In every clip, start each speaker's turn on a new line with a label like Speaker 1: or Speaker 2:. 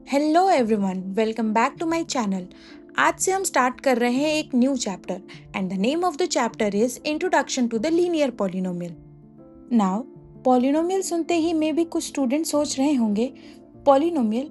Speaker 1: Hello everyone, welcome back to my channel. आज से हम स्टार्ट कर रहे हैं एक new chapter and the name of the chapter is introduction to the linear polynomial. Now polynomial सुनते ही मे बी कुछ स्टूडेंट सोच रहे होंगे पॉलिनोमियल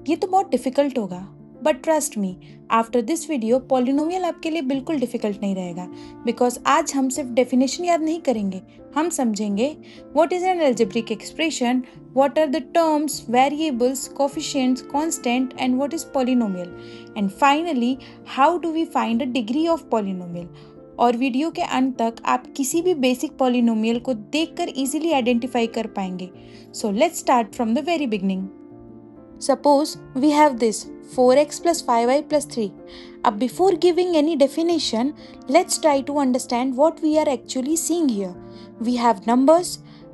Speaker 1: ये तो बहुत डिफिकल्ट होगा, but trust me, after this video polynomial आपके लिए बिल्कुल डिफिकल्ट नहीं रहेगा बिकॉज आज हम सिर्फ डेफिनेशन याद नहीं करेंगे, हम समझेंगे what is an algebraic expression, what are the terms, variables, coefficients, constant, and what is polynomial, and finally how do we find a degree of polynomial। और वीडियो के अंत तक आप किसी भी बेसिक पॉलिनोमियल को देखकर इजीली आइडेंटिफाई कर पाएंगे। So let's start from the very beginning. Suppose we have this 4x plus 5y plus 3. Before giving any definition, let's try to understand what we are actually seeing here. We have numbers,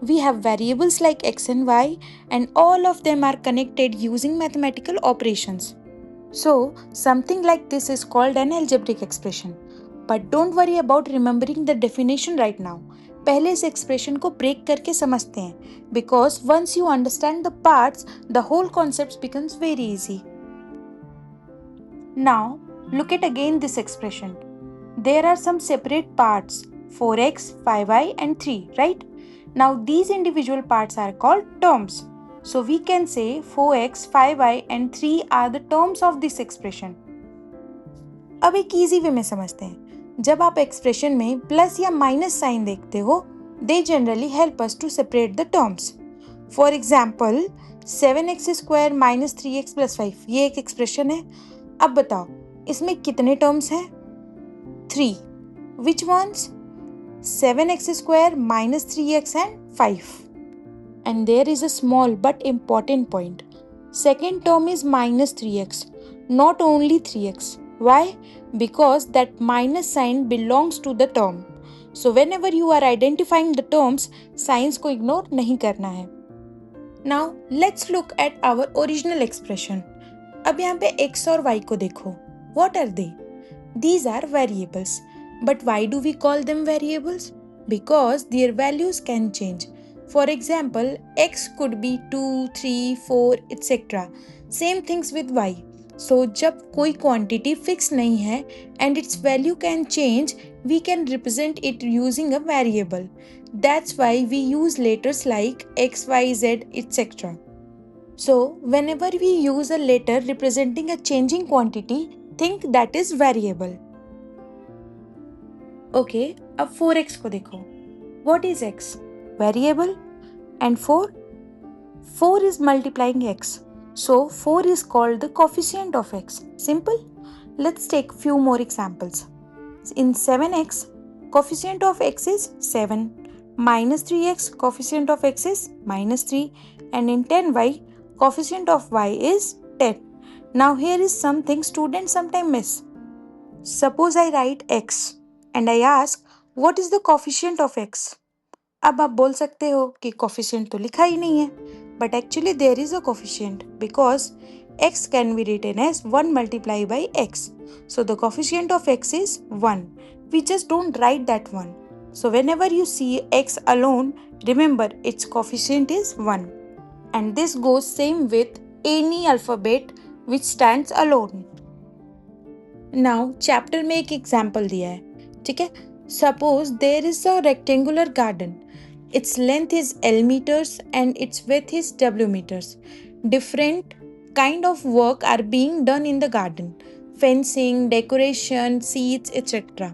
Speaker 1: we have variables like x and y, and all of them are connected using mathematical operations. So, something like this is called an algebraic expression. But don't worry about remembering the definition right now. पहले इस expression को break करके समझते हैं because once you understand the parts the whole concept becomes very easy. Now look at again this expression. There are some separate parts 4x, 5y and 3, right? Now these individual parts are called terms. So we can say 4x, 5y and 3 are the terms of this expression. अब एक easy way में समझते हैं। जब आप expression में plus या minus sign देखते हो, they generally help us to separate the terms. For example 7x square minus 3x plus 5 ये एक एक्सप्रेशन है। अब बताओ इसमें कितने टर्म्स हैं? 3। Which ones? 7x square minus 3x and 5। And there is a small but important point. Second term is minus 3x, not only 3x. Why? Because that minus sign belongs to the term. So whenever you are identifying the terms, signs को ignore नहीं करना है। Now let's look at our original expression. अब यहाँ पे x और y को देखो। What are they? These are variables. But why do we call them variables? Because their values can change. For example, x could be 2, 3, 4, etc. Same things with y. So जब कोई quantity fix नहीं है and its value can change, we can represent it using a variable. That's why we use letters like x, y, z, etc. So whenever we use a letter representing a changing quantity, think that is variable. Okay, अब 4x को देखो. What is x? Variable. And 4? 4 is multiplying x. So 4 is called the coefficient of x. Simple. Let's take few more examples. In 7x, coefficient of x is 7. Minus 3x, coefficient of x is minus 3. And in 10y, coefficient of y is 10. Now here is something students sometimes miss. Suppose I write x and I ask what is the coefficient of x? अब आप बोल सकते हो कि coefficient तो लिखा ही नहीं है, but actually there is a coefficient because x can be written as 1 multiplied by x. So the coefficient of x is 1. We just don't write that 1. So whenever you see x alone, remember its coefficient is 1. And this goes same with any alphabet which stands alone. Now chapter में एक example दिया है, ठीक है? Suppose there is a rectangular garden. Its length is L meters and its width is W meters. Different kind of work are being done in the garden. Fencing, decoration, seeds, etc.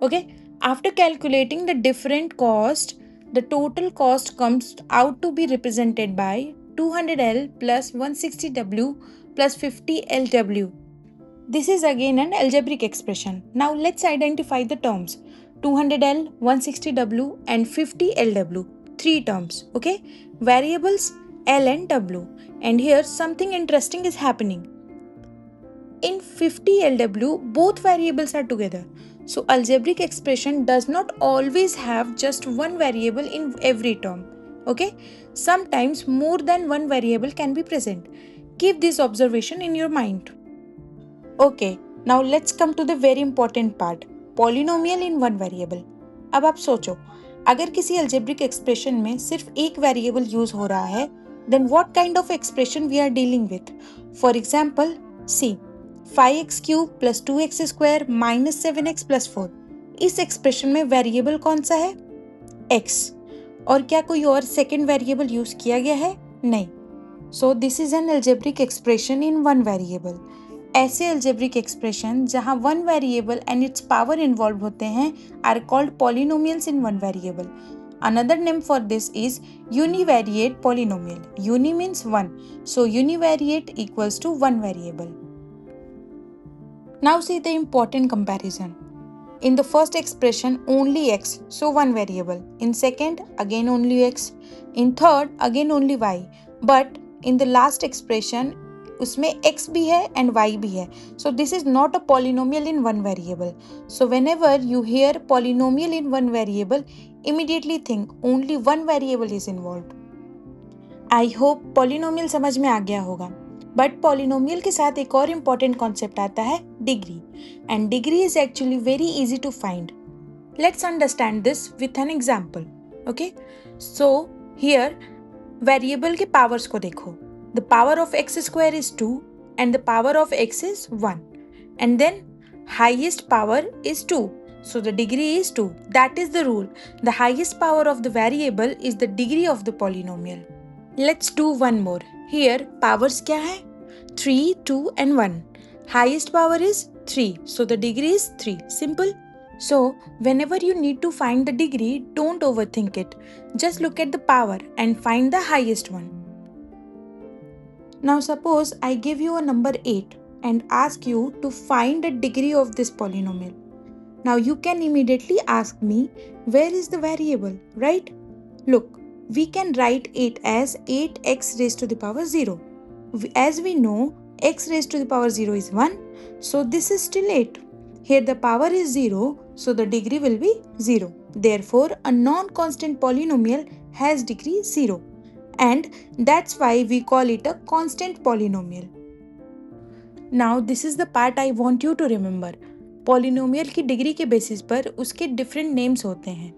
Speaker 1: Okay? After calculating the different cost, the total cost comes out to be represented by 200L plus 160W plus 50LW. This is again an algebraic expression. Now let's identify the terms. 200L, 160W and 50LW. 3 terms, okay? Variables L and W. And here something interesting is happening. In 50LW, both variables are together. So algebraic expression does not always have just one variable in every term, okay? Sometimes more than one variable can be present. Keep this observation in your mind. Okay, now let's come to the very important part. Polynomial in one variable. अब आप सोचो, अगर किसी algebraic expression में सिर्फ एक variable use हो रहा है then what kind of expression we are dealing with? For example, see 5x cube plus 2x square minus 7x plus 4. इस एक्सप्रेशन में वेरिएबल कौन सा है? x. और क्या कोई और सेकेंड वेरिएबल यूज किया गया है? नहीं. So this is an algebraic expression in one variable. ऐसे algebraic एक्सप्रेशन जहां one variable and its power involve होते हैं are called polynomials in one variable. Another name for this is univariate polynomial. Uni means one, so univariate equals to one variable. Now see the important comparison. In the first expression only x, so one variable. In second again only x. In third again only y. But in the last expression उसमें x भी है and y भी है. So this is not a polynomial in one variable. So whenever you hear polynomial in one variable, immediately think only one variable is involved. I hope polynomial समझ में आ गया होगा. But polynomial के साथ एक और इम्पॉर्टेंट कॉन्सेप्ट आता है degree. And degree is actually very easy to find. Let's understand this with an example. Okay, so here variable के पावर्स को देखो. The power of x square is 2 and the power of x is 1. And then highest power is 2. So the degree is 2. That is the rule. The highest power of the variable is the degree of the polynomial. Let's do one more. Here powers क्या है? 3, 2 and 1. Highest power is 3. So the degree is 3. Simple. So whenever you need to find the degree, don't overthink it. Just look at the power and find the highest one. Now suppose I give you a number 8 and ask you to find the degree of this polynomial. Now you can immediately ask me, where is the variable, right? Look, we can write 8 as 8x raised to the power 0. As we know, x raised to the power 0 is 1, so this is still 8. Here the power is 0, so the degree will be 0. Therefore, a non-constant polynomial has degree 0. And that's why we call it a constant polynomial. Now this is the part I want you to remember. Polynomial की degree के basis पर उसके different names होते हैं.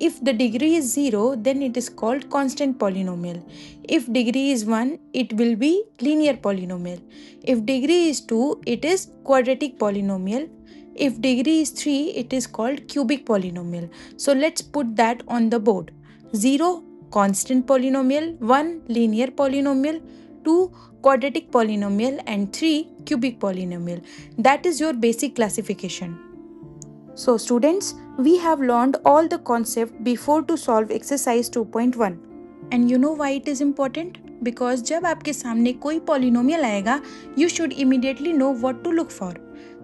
Speaker 1: If the degree is 0, then it is called constant polynomial. If degree is 1, it will be linear polynomial. If degree is 2, it is quadratic polynomial. If degree is 3, it is called cubic polynomial. So let's put that on the board. 0 constant polynomial, 1 linear polynomial, 2 quadratic polynomial and 3 cubic polynomial. That is your basic classification. So students, we have learned all the concept before to solve exercise 2.1. And you know why it is important? Because जब आपके सामने कोई polynomial आएगा, you should immediately know what to look for.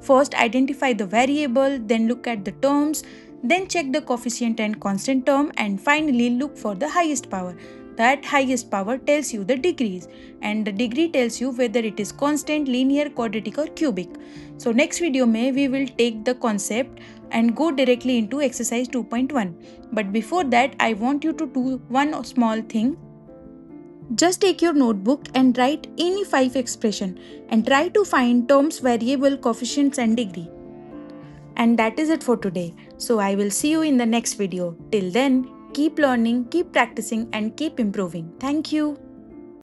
Speaker 1: First identify the variable, then look at the terms, then check the coefficient and constant term, and finally look for the highest power. That highest power tells you the degrees, and the degree tells you whether it is constant, linear, quadratic or cubic. So next video में we will take the concept and go directly into exercise 2.1. But before that, I want you to do one small thing. Just take your notebook and write any 5 expression and try to find terms, variable, coefficients and degree. And that is it for today. So I will see you in the next video. Till then, keep learning, keep practicing and keep improving. Thank you.